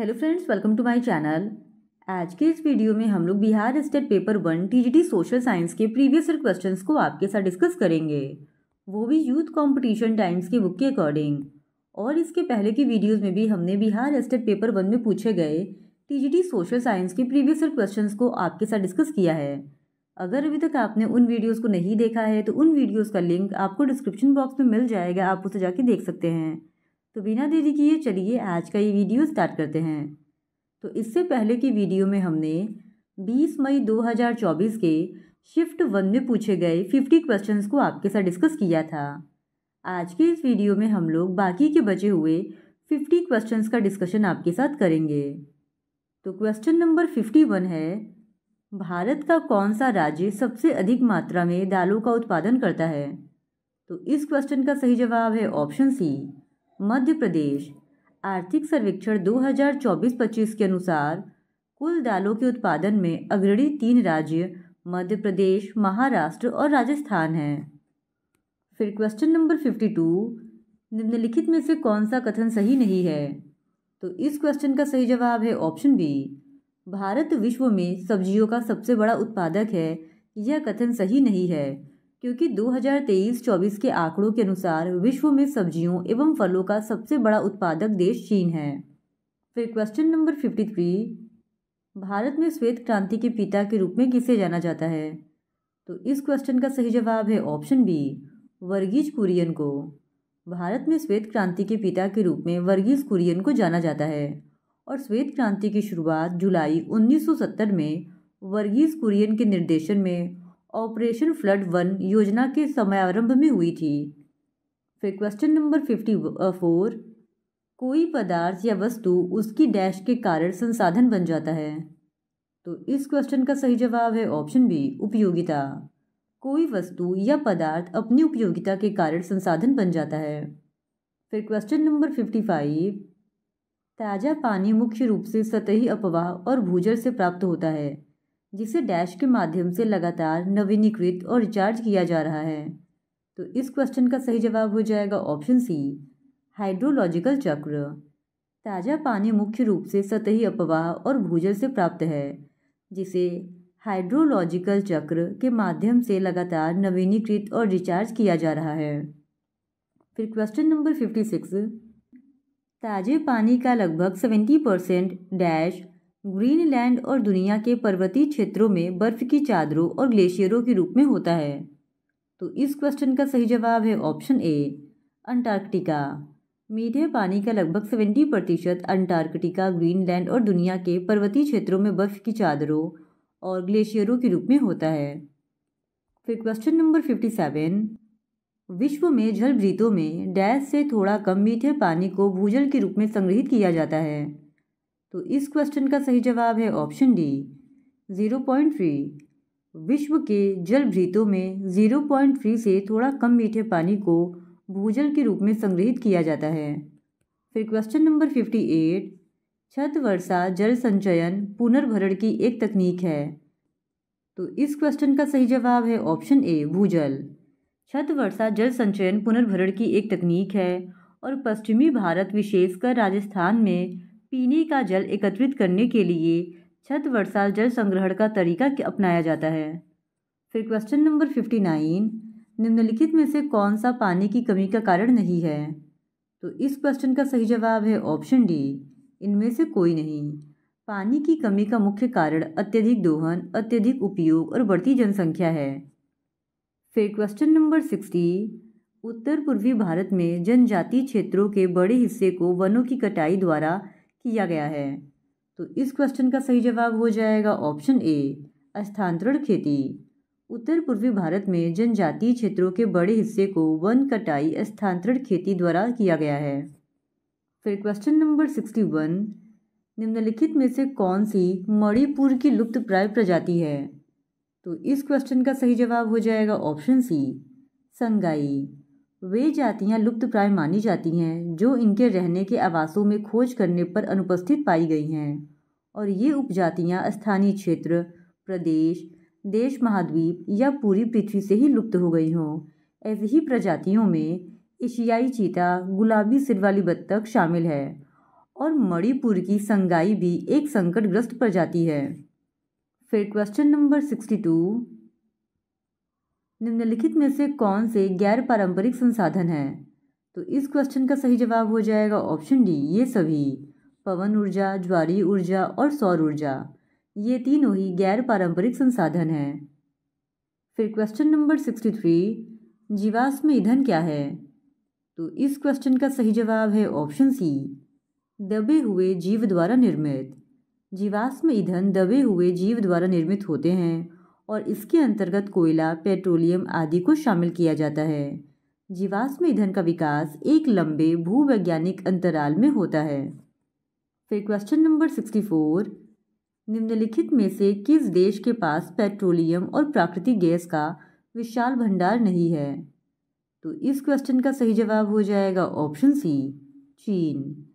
Hello friends, welcome to my channel. आज के इस वीडियो में हम लोग Bihar state paper 1 TGT social science के प्रीवियस ईयर क्वेश्चंस को आपके साथ डिस्कस करेंगे, वो भी यूथ कंपटीशन टाइम्स के बुक के अकॉर्डिंग। और इसके पहले की वीडियोस में भी हमने बिहार स्टेट पेपर 1 में पूछे गए टीजीटी सोशल साइंस के प्रीवियस ईयर क्वेश्चंस को आपके साथ डिस्कस किया है। अगर अभी तक आपने उन वीडियोज़ को नहीं देखा है तो उन वीडियोज़ का लिंक आपको डिस्क्रिप्शन बॉक्स में मिल जाएगा, आप उसे जाके देख सकते हैं। तो बिना देरी किए चलिए आज का ये वीडियो स्टार्ट करते हैं। तो इससे पहले की वीडियो में हमने 20 मई 2024 के शिफ्ट 1 में पूछे गए 50 क्वेश्चंस को आपके साथ डिस्कस किया था। आज के इस वीडियो में हम लोग बाकी के बचे हुए 50 क्वेश्चंस का डिस्कशन आपके साथ करेंगे। तो क्वेश्चन नंबर 51 है, भारत का कौन सा राज्य सबसे अधिक मात्रा में दालों का उत्पादन करता है? तो इस क्वेश्चन का सही जवाब है ऑप्शन सी, मध्य प्रदेश। आर्थिक सर्वेक्षण 2024-25 के अनुसार कुल दालों के उत्पादन में अग्रणी 3 राज्य मध्य प्रदेश, महाराष्ट्र और राजस्थान हैं। फिर क्वेश्चन नंबर 52, निम्नलिखित में से कौन सा कथन सही नहीं है? तो इस क्वेश्चन का सही जवाब है ऑप्शन बी, भारत विश्व में सब्जियों का सबसे बड़ा उत्पादक है। यह कथन सही नहीं है क्योंकि 2023-24 के आंकड़ों के अनुसार विश्व में सब्जियों एवं फलों का सबसे बड़ा उत्पादक देश चीन है। फिर क्वेश्चन नंबर 53, भारत में श्वेत क्रांति के पिता के रूप में किसे जाना जाता है? तो इस क्वेश्चन का सही जवाब है ऑप्शन बी, वर्गीज कुरियन को। भारत में श्वेत क्रांति के पिता के रूप में वर्गीज कुरियन को जाना जाता है और श्वेत क्रांति की शुरुआत जुलाई 1970 में वर्गीज कुरियन के निर्देशन में ऑपरेशन फ्लड 1 योजना के समारंभ में हुई थी। फिर क्वेश्चन नंबर 54, कोई पदार्थ या वस्तु उसकी डैश के कारण संसाधन बन जाता है? तो इस क्वेश्चन का सही जवाब है ऑप्शन बी, उपयोगिता। कोई वस्तु या पदार्थ अपनी उपयोगिता के कारण संसाधन बन जाता है। फिर क्वेश्चन नंबर 55, ताज़ा पानी मुख्य रूप से सतही अपवाह और भूजल से प्राप्त होता है जिसे डैश के माध्यम से लगातार नवीनीकृत और रिचार्ज किया जा रहा है। तो इस क्वेश्चन का सही जवाब हो जाएगा ऑप्शन सी, हाइड्रोलॉजिकल चक्र। ताज़ा पानी मुख्य रूप से सतही अपवाह और भूजल से प्राप्त है जिसे हाइड्रोलॉजिकल चक्र के माध्यम से लगातार नवीनीकृत और रिचार्ज किया जा रहा है। फिर क्वेश्चन नंबर 56, ताजे पानी का लगभग 70% डैश ग्रीनलैंड और दुनिया के पर्वतीय क्षेत्रों में बर्फ की चादरों और ग्लेशियरों के रूप में होता है। तो इस क्वेश्चन का सही जवाब है ऑप्शन ए, अंटार्कटिका। मीठे पानी का लगभग 70% अंटार्कटिका, ग्रीनलैंड और दुनिया के पर्वतीय क्षेत्रों में बर्फ की चादरों और ग्लेशियरों के रूप में होता है। फिर क्वेश्चन नंबर 57, विश्व में जलभृतों में डैश से थोड़ा कम मीठे पानी को भूजल के रूप में संग्रहित किया जाता है। तो इस क्वेश्चन का सही जवाब है ऑप्शन डी, 0.3। विश्व के जलभृतों में 0.3 से थोड़ा कम मीठे पानी को भूजल के रूप में संग्रहित किया जाता है। फिर क्वेश्चन नंबर 58, छत वर्षा जल संचयन पुनर्भरण की एक तकनीक है। तो इस क्वेश्चन का सही जवाब है ऑप्शन ए, भूजल। छत वर्षा जल संचयन पुनर्भरण की एक तकनीक है और पश्चिमी भारत विशेषकर राजस्थान में पीने का जल एकत्रित करने के लिए छत वर्षा जल संग्रहण का तरीका अपनाया जाता है। फिर क्वेश्चन नंबर 59, निम्नलिखित में से कौन सा पानी की कमी का कारण नहीं है? तो इस क्वेश्चन का सही जवाब है ऑप्शन डी, इनमें से कोई नहीं। पानी की कमी का मुख्य कारण अत्यधिक दोहन, अत्यधिक उपयोग और बढ़ती जनसंख्या है। फिर क्वेश्चन नंबर 60, उत्तर पूर्वी भारत में जनजातीय क्षेत्रों के बड़े हिस्से को वनों की कटाई द्वारा किया गया है। तो इस क्वेश्चन का सही जवाब हो जाएगा ऑप्शन ए, स्थानांतरण खेती। उत्तर पूर्वी भारत में जनजातीय क्षेत्रों के बड़े हिस्से को वन कटाई स्थानांतरण खेती द्वारा किया गया है। फिर क्वेश्चन नंबर 61, निम्नलिखित में से कौन सी मणिपुर की लुप्तप्राय प्रजाति है? तो इस क्वेश्चन का सही जवाब हो जाएगा ऑप्शन सी, संगाई। वे जातियां लुप्तप्राय मानी जाती हैं जो इनके रहने के आवासों में खोज करने पर अनुपस्थित पाई गई हैं और ये उपजातियां स्थानीय क्षेत्र, प्रदेश, देश, महाद्वीप या पूरी पृथ्वी से ही लुप्त हो गई हों। ऐसी ही प्रजातियों में एशियाई चीता, गुलाबी सिर वाली बत्तख शामिल है और मणिपुर की संगाई भी एक संकटग्रस्त प्रजाति है। फिर क्वेश्चन नंबर 62, निम्नलिखित में से कौन से गैर पारंपरिक संसाधन हैं? तो इस क्वेश्चन का सही जवाब हो जाएगा ऑप्शन डी, ये सभी। पवन ऊर्जा, ज्वारीय ऊर्जा और सौर ऊर्जा, ये तीनों ही गैर पारंपरिक संसाधन हैं। फिर क्वेश्चन नंबर 63, जीवाश्म ईंधन क्या है? तो इस क्वेश्चन का सही जवाब है ऑप्शन सी, दबे हुए जीव द्वारा निर्मित। जीवाश्म ईंधन दबे हुए जीव द्वारा निर्मित होते हैं और इसके अंतर्गत कोयला, पेट्रोलियम आदि को शामिल किया जाता है। जीवाश्म ईंधन का विकास एक लंबे भूवैज्ञानिक अंतराल में होता है। फिर क्वेश्चन नंबर 64, निम्नलिखित में से किस देश के पास पेट्रोलियम और प्राकृतिक गैस का विशाल भंडार नहीं है? तो इस क्वेश्चन का सही जवाब हो जाएगा ऑप्शन सी, चीन।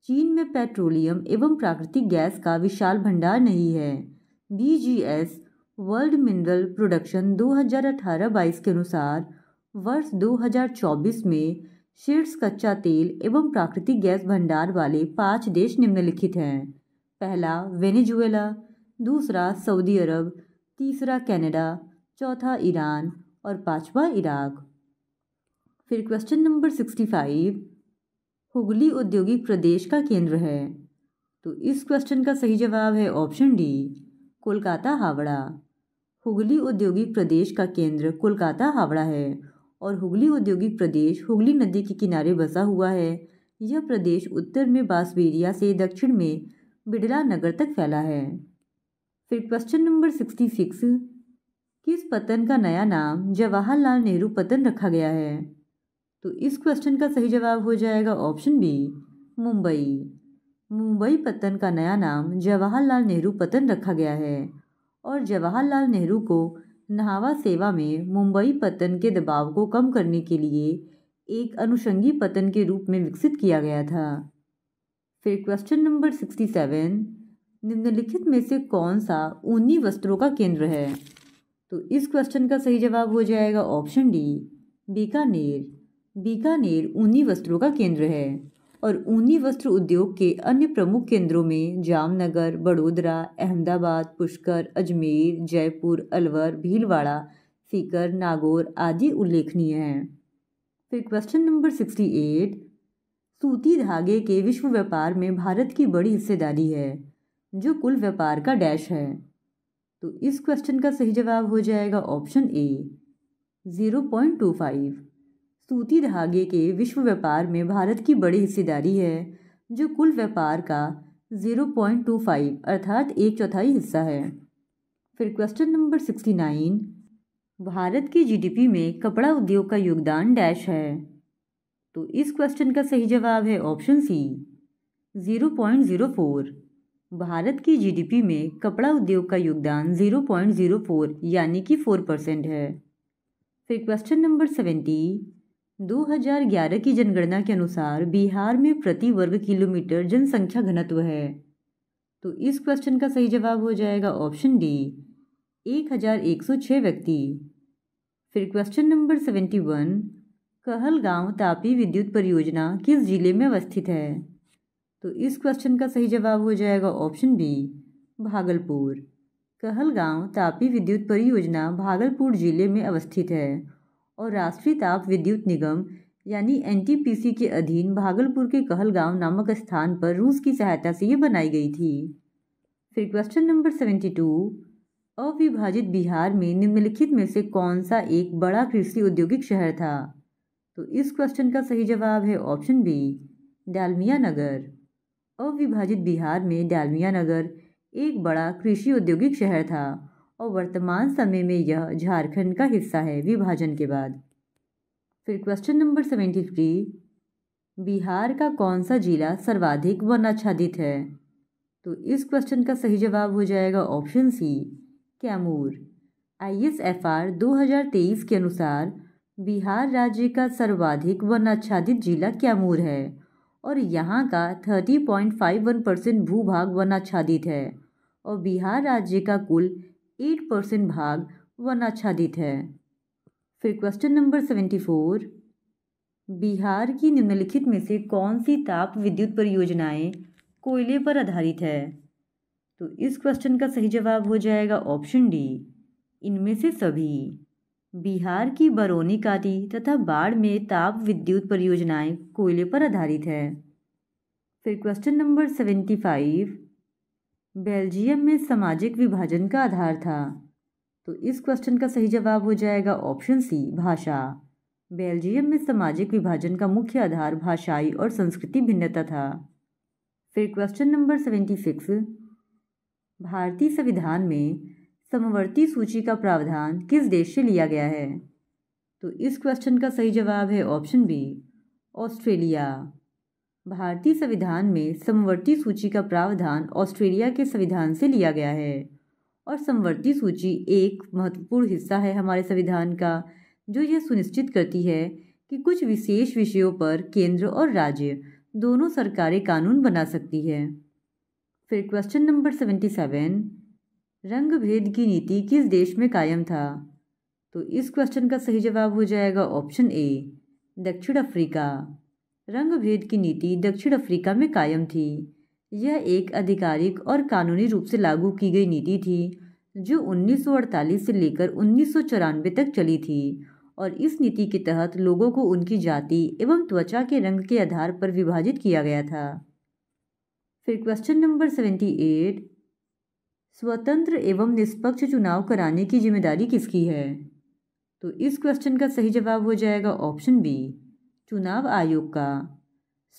चीन में पेट्रोलियम एवं प्राकृतिक गैस का विशाल भंडार नहीं है। BGS वर्ल्ड मिनरल प्रोडक्शन 2018-22 के अनुसार वर्ष 2024 में शीर्ष कच्चा तेल एवं प्राकृतिक गैस भंडार वाले 5 देश निम्नलिखित हैं। पहला वेनेजुएला, दूसरा सऊदी अरब, तीसरा कनाडा, चौथा ईरान और पांचवा इराक। फिर क्वेश्चन नंबर 65, हुगली औद्योगिक प्रदेश का केंद्र है। तो इस क्वेश्चन का सही जवाब है ऑप्शन डी, कोलकाता हावड़ा। हुगली औद्योगिक प्रदेश का केंद्र कोलकाता हावड़ा है और हुगली औद्योगिक प्रदेश हुगली नदी के किनारे बसा हुआ है। यह प्रदेश उत्तर में बांसबेरिया से दक्षिण में बिड़ला नगर तक फैला है। फिर क्वेश्चन नंबर 66, किस पतन का नया नाम जवाहरलाल नेहरू पतन रखा गया है? तो इस क्वेश्चन का सही जवाब हो जाएगा ऑप्शन बी, मुंबई। मुंबई पतन का नया नाम जवाहरलाल नेहरू पतन रखा गया है और जवाहरलाल नेहरू को नहावा सेवा में मुंबई पतन के दबाव को कम करने के लिए एक अनुषंगी पतन के रूप में विकसित किया गया था। फिर क्वेश्चन नंबर 67, निम्नलिखित में से कौन सा ऊनी वस्त्रों का केंद्र है? तो इस क्वेश्चन का सही जवाब हो जाएगा ऑप्शन डी, बीकानेर। बीकानेर ऊनी वस्त्रों का केंद्र है और ऊनी वस्त्र उद्योग के अन्य प्रमुख केंद्रों में जामनगर, बड़ोदरा, अहमदाबाद, पुष्कर, अजमेर, जयपुर, अलवर, भीलवाड़ा, सीकर, नागौर आदि उल्लेखनीय हैं। फिर क्वेश्चन नंबर 68, सूती धागे के विश्व व्यापार में भारत की बड़ी हिस्सेदारी है जो कुल व्यापार का डैश है। तो इस क्वेश्चन का सही जवाब हो जाएगा ऑप्शन ए, 0.25। सूती धागे के विश्व व्यापार में भारत की बड़ी हिस्सेदारी है जो कुल व्यापार का 0.25 अर्थात 1/4 हिस्सा है। फिर क्वेश्चन नंबर 69, भारत की GDP में कपड़ा उद्योग का योगदान डैश है। तो इस क्वेश्चन का सही जवाब है ऑप्शन सी, 0.04। भारत की GDP में कपड़ा उद्योग का योगदान 0.04 यानी कि 4% है। फिर क्वेश्चन नंबर 70, 2011 की जनगणना के अनुसार बिहार में प्रति वर्ग किलोमीटर जनसंख्या घनत्व है। तो इस क्वेश्चन का सही जवाब हो जाएगा ऑप्शन डी, 1106 व्यक्ति। फिर क्वेश्चन नंबर 71, कहलगांव तापी विद्युत परियोजना किस जिले में अवस्थित है? तो इस क्वेश्चन का सही जवाब हो जाएगा ऑप्शन बी, भागलपुर। कहलगांव तापी विद्युत परियोजना भागलपुर जिले में अवस्थित है और राष्ट्रीय ताप विद्युत निगम यानी NTPC के अधीन भागलपुर के कहलगांव नामक स्थान पर रूस की सहायता से ये बनाई गई थी। फिर क्वेश्चन नंबर 72, अविभाजित बिहार में निम्नलिखित में से कौन सा एक बड़ा कृषि औद्योगिक शहर था? तो इस क्वेश्चन का सही जवाब है ऑप्शन बी, डालमिया नगर। अविभाजित बिहार में डालमिया नगर एक बड़ा कृषि औद्योगिक शहर था और वर्तमान समय में यह झारखंड का हिस्सा है विभाजन के बाद। फिर क्वेश्चन नंबर 73, बिहार का कौन सा जिला सर्वाधिक वन आच्छादित है? तो इस क्वेश्चन का सही जवाब हो जाएगा ऑप्शन सी, कैमूर। ISFR 2023 के अनुसार बिहार राज्य का सर्वाधिक वन आच्छादित जिला कैमूर है और यहाँ का 30.51% भूभाग वन आच्छादित है और बिहार राज्य का कुल 8% भाग वन आच्छादित है। फिर क्वेश्चन नंबर 74, बिहार की निम्नलिखित में से कौन सी ताप विद्युत परियोजनाएं कोयले पर आधारित है। तो इस क्वेश्चन का सही जवाब हो जाएगा ऑप्शन डी, इनमें से सभी। बिहार की बरौनी घाटी तथा बाढ़ में ताप विद्युत परियोजनाएं कोयले पर आधारित है। फिर क्वेश्चन नंबर 75, बेल्जियम में सामाजिक विभाजन का आधार था। तो इस क्वेश्चन का सही जवाब हो जाएगा ऑप्शन सी, भाषा। बेल्जियम में सामाजिक विभाजन का मुख्य आधार भाषाई और संस्कृति भिन्नता था। फिर क्वेश्चन नंबर 76, भारतीय संविधान में समवर्ती सूची का प्रावधान किस देश से लिया गया है। तो इस क्वेश्चन का सही जवाब है ऑप्शन बी, ऑस्ट्रेलिया। भारतीय संविधान में समवर्ती सूची का प्रावधान ऑस्ट्रेलिया के संविधान से लिया गया है और समवर्ती सूची एक महत्वपूर्ण हिस्सा है हमारे संविधान का, जो यह सुनिश्चित करती है कि कुछ विशेष विषयों पर केंद्र और राज्य दोनों सरकारें कानून बना सकती है। फिर क्वेश्चन नंबर 77, रंग भेद की नीति किस देश में कायम था। तो इस क्वेश्चन का सही जवाब हो जाएगा ऑप्शन ए, दक्षिण अफ्रीका। रंग भेद की नीति दक्षिण अफ्रीका में कायम थी। यह एक आधिकारिक और कानूनी रूप से लागू की गई नीति थी जो 1948 से लेकर 1994 तक चली थी और इस नीति के तहत लोगों को उनकी जाति एवं त्वचा के रंग के आधार पर विभाजित किया गया था। फिर क्वेश्चन नंबर 78, स्वतंत्र एवं निष्पक्ष चुनाव कराने की जिम्मेदारी किसकी है। तो इस क्वेश्चन का सही जवाब हो जाएगा ऑप्शन बी, चुनाव आयोग का।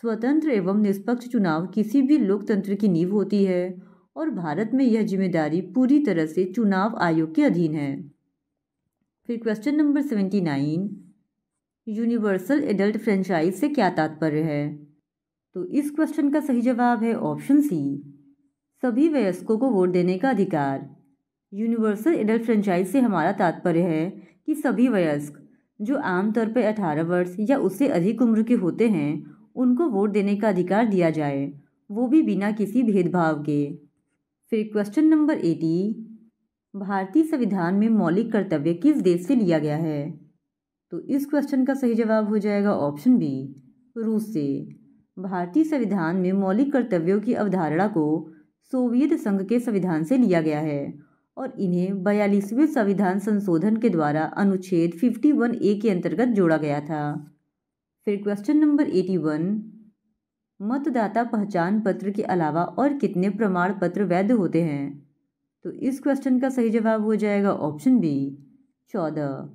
स्वतंत्र एवं निष्पक्ष चुनाव किसी भी लोकतंत्र की नींव होती है और भारत में यह जिम्मेदारी पूरी तरह से चुनाव आयोग के अधीन है। फिर question number 79, universal adult franchise से क्या तात्पर्य है। तो इस क्वेश्चन का सही जवाब है ऑप्शन सी, सभी वयस्कों को वोट देने का अधिकार। यूनिवर्सल एडल्ट फ्रेंचाइज से हमारा तात्पर्य है कि सभी वयस्क जो आमतौर पर 18 वर्ष या उससे अधिक उम्र के होते हैं उनको वोट देने का अधिकार दिया जाए, वो भी बिना किसी भेदभाव के। फिर क्वेश्चन नंबर 80, भारतीय संविधान में मौलिक कर्तव्य किस देश से लिया गया है। तो इस क्वेश्चन का सही जवाब हो जाएगा ऑप्शन बी, रूस से। भारतीय संविधान में मौलिक कर्तव्यों की अवधारणा को सोवियत संघ के संविधान से लिया गया है और इन्हें 42वें संविधान संशोधन के द्वारा अनुच्छेद 51A के अंतर्गत जोड़ा गया था। फिर क्वेश्चन नंबर 81, मतदाता पहचान पत्र के अलावा और कितने प्रमाण पत्र वैध होते हैं। तो इस क्वेश्चन का सही जवाब हो जाएगा ऑप्शन बी, 14।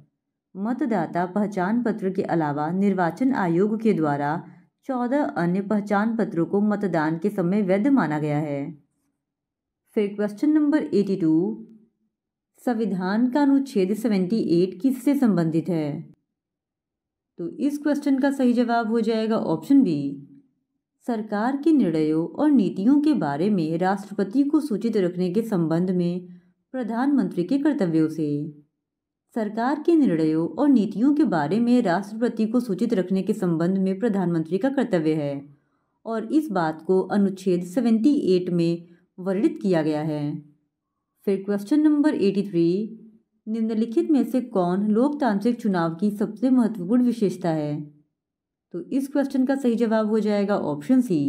मतदाता पहचान पत्र के अलावा निर्वाचन आयोग के द्वारा 14 अन्य पहचान पत्रों को मतदान के समय वैध माना गया है। फिर क्वेश्चन नंबर 82, संविधान का अनुच्छेद 78 किससे संबंधित है। तो इस क्वेश्चन का सही जवाब हो जाएगा ऑप्शन बी, सरकार के निर्णयों और नीतियों के बारे में राष्ट्रपति को सूचित रखने के संबंध में प्रधानमंत्री के कर्तव्यों से। सरकार के निर्णयों और नीतियों के बारे में राष्ट्रपति को सूचित रखने के संबंध में प्रधानमंत्री का कर्तव्य है और इस बात को अनुच्छेद 78 में वर्णित किया गया है। फिर क्वेश्चन नंबर 83, निम्नलिखित में से कौन लोकतांत्रिक चुनाव की सबसे महत्वपूर्ण विशेषता है। तो इस क्वेश्चन का सही जवाब हो जाएगा ऑप्शन सी,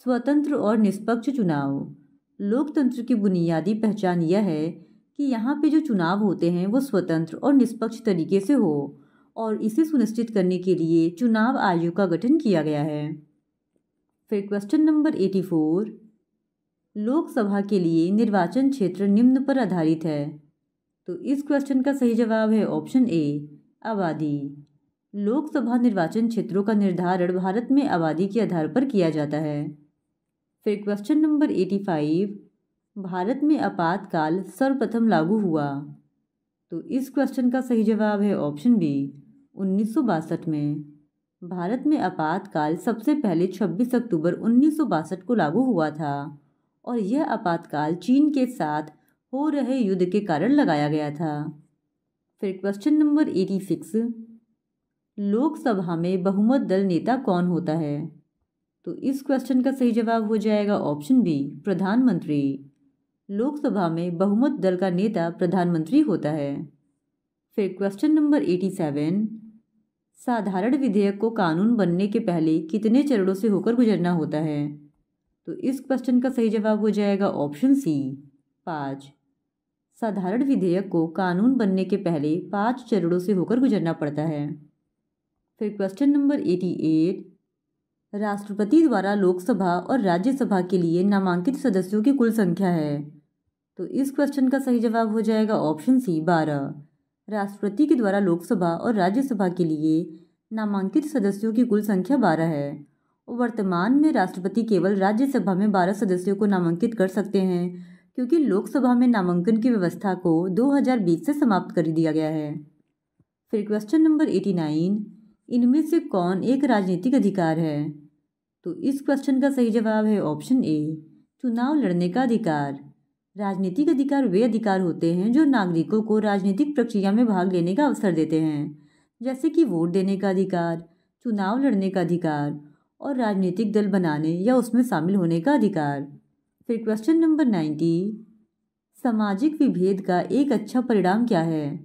स्वतंत्र और निष्पक्ष चुनाव। लोकतंत्र की बुनियादी पहचान यह है कि यहाँ पे जो चुनाव होते हैं वो स्वतंत्र और निष्पक्ष तरीके से हो और इसे सुनिश्चित करने के लिए चुनाव आयोग का गठन किया गया है। फिर क्वेश्चन नंबर 84, लोकसभा के लिए निर्वाचन क्षेत्र निम्न पर आधारित है। तो इस क्वेश्चन का सही जवाब है ऑप्शन ए, आबादी। लोकसभा निर्वाचन क्षेत्रों का निर्धारण भारत में आबादी के आधार पर किया जाता है। फिर क्वेश्चन नंबर 85, भारत में आपातकाल सर्वप्रथम लागू हुआ। तो इस क्वेश्चन का सही जवाब है ऑप्शन बी, 1962 में। भारत में आपातकाल सबसे पहले 26 अक्टूबर 1962 को लागू हुआ था और यह आपातकाल चीन के साथ हो रहे युद्ध के कारण लगाया गया था। फिर क्वेश्चन नंबर 86, लोकसभा में बहुमत दल नेता कौन होता है। तो इस क्वेश्चन का सही जवाब हो जाएगा ऑप्शन बी, प्रधानमंत्री। लोकसभा में बहुमत दल का नेता प्रधानमंत्री होता है। फिर क्वेश्चन नंबर 87, साधारण विधेयक को कानून बनने के पहले कितने चरणों से होकर गुजरना होता है। तो इस क्वेश्चन का सही जवाब हो जाएगा ऑप्शन सी 5। साधारण विधेयक को कानून बनने के पहले 5 चरणों से होकर गुजरना पड़ता है। फिर क्वेश्चन नंबर 88, राष्ट्रपति द्वारा लोकसभा और राज्यसभा के लिए नामांकित सदस्यों की कुल संख्या है। तो इस क्वेश्चन का सही जवाब हो जाएगा ऑप्शन सी 12। राष्ट्रपति के द्वारा लोकसभा और राज्यसभा के लिए नामांकित सदस्यों की कुल संख्या 12 है। वर्तमान में राष्ट्रपति केवल राज्यसभा में 12 सदस्यों को नामांकित कर सकते हैं, क्योंकि लोकसभा में नामांकन की व्यवस्था को 2020 से समाप्त कर दिया गया है। फिर क्वेश्चन नंबर 89, इनमें से कौन एक राजनीतिक अधिकार है? तो इस क्वेश्चन का सही जवाब है ऑप्शन ए, चुनाव लड़ने का अधिकार। राजनीतिक अधिकार वे अधिकार होते हैं जो नागरिकों को राजनीतिक प्रक्रिया में भाग लेने का अवसर देते हैं, जैसे कि वोट देने का अधिकार, चुनाव लड़ने का अधिकार और राजनीतिक दल बनाने या उसमें शामिल होने का अधिकार। फिर क्वेश्चन नंबर 90, सामाजिक विभेद का एक अच्छा परिणाम क्या है?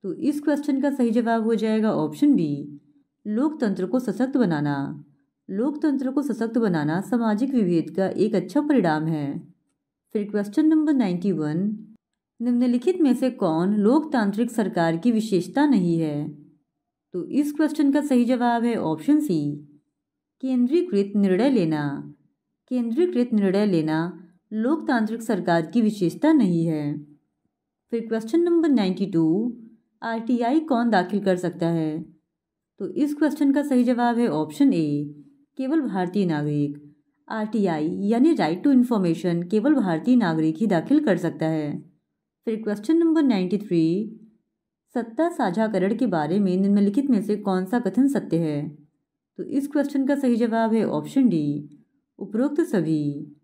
तो इस क्वेश्चन का सही जवाब हो जाएगा ऑप्शन बी, लोकतंत्र को सशक्त बनाना। लोकतंत्र को सशक्त बनाना सामाजिक विभेद का एक अच्छा परिणाम है। फिर क्वेश्चन नंबर 91, निम्नलिखित में से कौन लोकतांत्रिक सरकार की विशेषता नहीं है? तो इस क्वेश्चन का सही जवाब है ऑप्शन सी, केंद्रीकृत निर्णय लेना। केंद्रीकृत निर्णय लेना लोकतांत्रिक सरकार की विशेषता नहीं है। फिर क्वेश्चन नंबर 92, आरटीआई कौन दाखिल कर सकता है? तो इस क्वेश्चन का सही जवाब है ऑप्शन ए, केवल भारतीय नागरिक। आरटीआई यानी राइट टू इन्फॉर्मेशन केवल भारतीय नागरिक ही दाखिल कर सकता है। फिर क्वेश्चन नंबर 93, सत्ता साझाकरण के बारे में निम्नलिखित में से कौन सा कथन सत्य है? तो इस क्वेश्चन का सही जवाब है ऑप्शन डी, उपरोक्त सभी।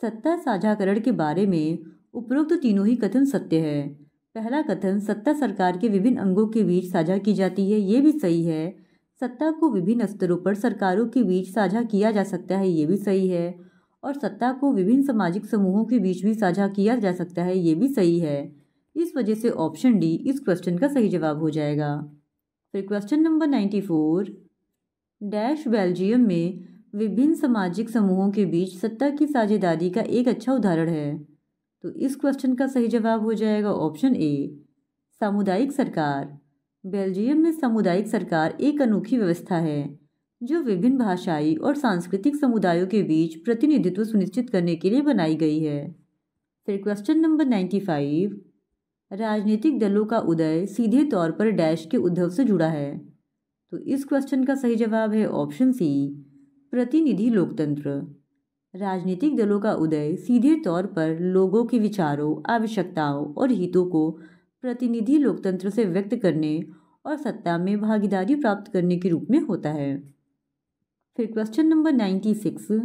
सत्ता साझाकरण के बारे में उपरोक्त तीनों ही कथन सत्य है। पहला कथन, सत्ता सरकार के विभिन्न अंगों के बीच साझा की जाती है, ये भी सही है। सत्ता को विभिन्न स्तरों पर सरकारों के बीच साझा किया जा सकता है, ये भी सही है। और सत्ता को विभिन्न सामाजिक समूहों के बीच भी साझा किया जा सकता है, ये भी सही है। इस वजह से ऑप्शन डी इस क्वेश्चन का सही जवाब हो जाएगा। फिर क्वेश्चन नंबर 94, डैश बेल्जियम में विभिन्न सामाजिक समूहों के बीच सत्ता की साझेदारी का एक अच्छा उदाहरण है। तो इस क्वेश्चन का सही जवाब हो जाएगा ऑप्शन ए, सामुदायिक सरकार। बेल्जियम में सामुदायिक सरकार एक अनोखी व्यवस्था है जो विभिन्न भाषाई और सांस्कृतिक समुदायों के बीच प्रतिनिधित्व सुनिश्चित करने के लिए बनाई गई है। फिर क्वेश्चन नंबर 95, राजनीतिक दलों का उदय सीधे तौर पर डैश के उद्भव से जुड़ा है। तो इस क्वेश्चन का सही जवाब है ऑप्शन सी, प्रतिनिधि लोकतंत्र। राजनीतिक दलों का उदय सीधे तौर पर लोगों के विचारों, आवश्यकताओं और हितों को प्रतिनिधि लोकतंत्र से व्यक्त करने और सत्ता में भागीदारी प्राप्त करने के रूप में होता है। फिर क्वेश्चन नंबर 96,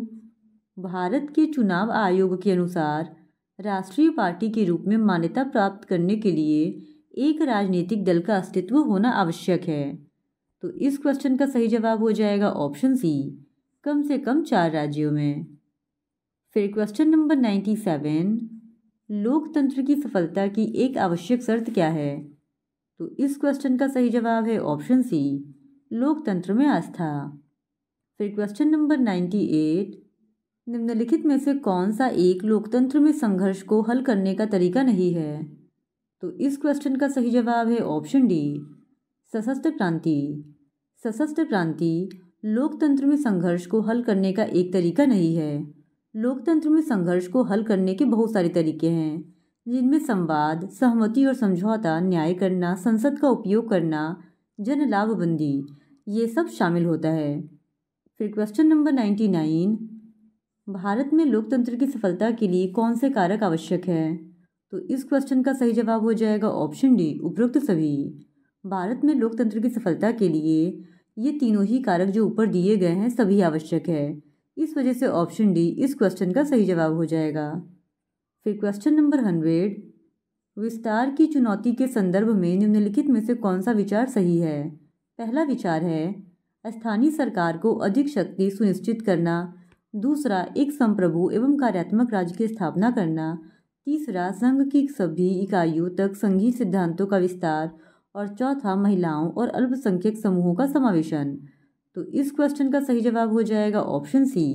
भारत के चुनाव आयोग के अनुसार राष्ट्रीय पार्टी के रूप में मान्यता प्राप्त करने के लिए एक राजनीतिक दल का अस्तित्व होना आवश्यक है। तो इस क्वेश्चन का सही जवाब हो जाएगा ऑप्शन सी, कम से कम 4 राज्यों में। फिर क्वेश्चन नंबर 97, लोकतंत्र की सफलता की एक आवश्यक शर्त क्या है? तो इस क्वेश्चन का सही जवाब है ऑप्शन सी, लोकतंत्र में आस्था। फिर क्वेश्चन नंबर 98, निम्नलिखित में से कौन सा एक लोकतंत्र में संघर्ष को हल करने का तरीका नहीं है? तो इस क्वेश्चन का सही जवाब है ऑप्शन डी, सशस्त्र क्रांति। सशस्त्र क्रांति लोकतंत्र में संघर्ष को हल करने का एक तरीका नहीं है। लोकतंत्र में संघर्ष को हल करने के बहुत सारे तरीके हैं, जिनमें संवाद, सहमति और समझौता, न्याय करना, संसद का उपयोग करना, जन लाभबंदी, ये सब शामिल होता है। फिर क्वेश्चन नंबर 99, भारत में लोकतंत्र की सफलता के लिए कौन से कारक आवश्यक है? तो इस क्वेश्चन का सही जवाब हो जाएगा ऑप्शन डी, उपरोक्त सभी। भारत में लोकतंत्र की सफलता के लिए ये तीनों ही कारक जो ऊपर दिए गए हैं सभी आवश्यक है। इस वजह से ऑप्शन डी इस क्वेश्चन का सही जवाब हो जाएगा। फिर क्वेश्चन नंबर 100, विस्तार की चुनौती के संदर्भ में निम्नलिखित में से कौन सा विचार सही है? पहला विचार है स्थानीय सरकार को अधिक शक्ति सुनिश्चित करना। दूसरा, एक संप्रभु एवं कार्यात्मक राज्य की स्थापना करना। तीसरा, संघ की सभी इकाइयों तक संघीय सिद्धांतों का विस्तार। और चौथा, महिलाओं और अल्पसंख्यक समूहों का समावेशन। तो इस क्वेश्चन का सही जवाब हो जाएगा ऑप्शन सी,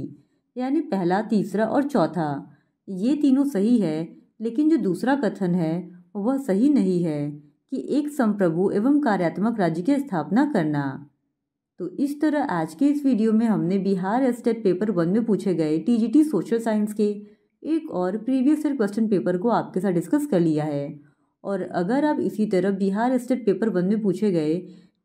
यानी पहला, तीसरा और चौथा, ये तीनों सही है, लेकिन जो दूसरा कथन है वह सही नहीं है कि एक संप्रभु एवं कार्यात्मक राज्य की स्थापना करना। तो इस तरह आज के इस वीडियो में हमने बिहार स्टेट पेपर 1 में पूछे गए टीजीटी सोशल साइंस के एक और प्रीवियस ईयर क्वेश्चन पेपर को आपके साथ डिस्कस कर लिया है। और अगर आप इसी तरह बिहार स्टेट पेपर 1 में पूछे गए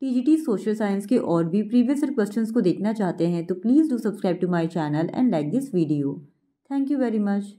टीजीटी सोशल साइंस के और भी प्रीवियस ईयर क्वेश्चंस को देखना चाहते हैं तो please do subscribe to my channel and like this video. Thank you very much.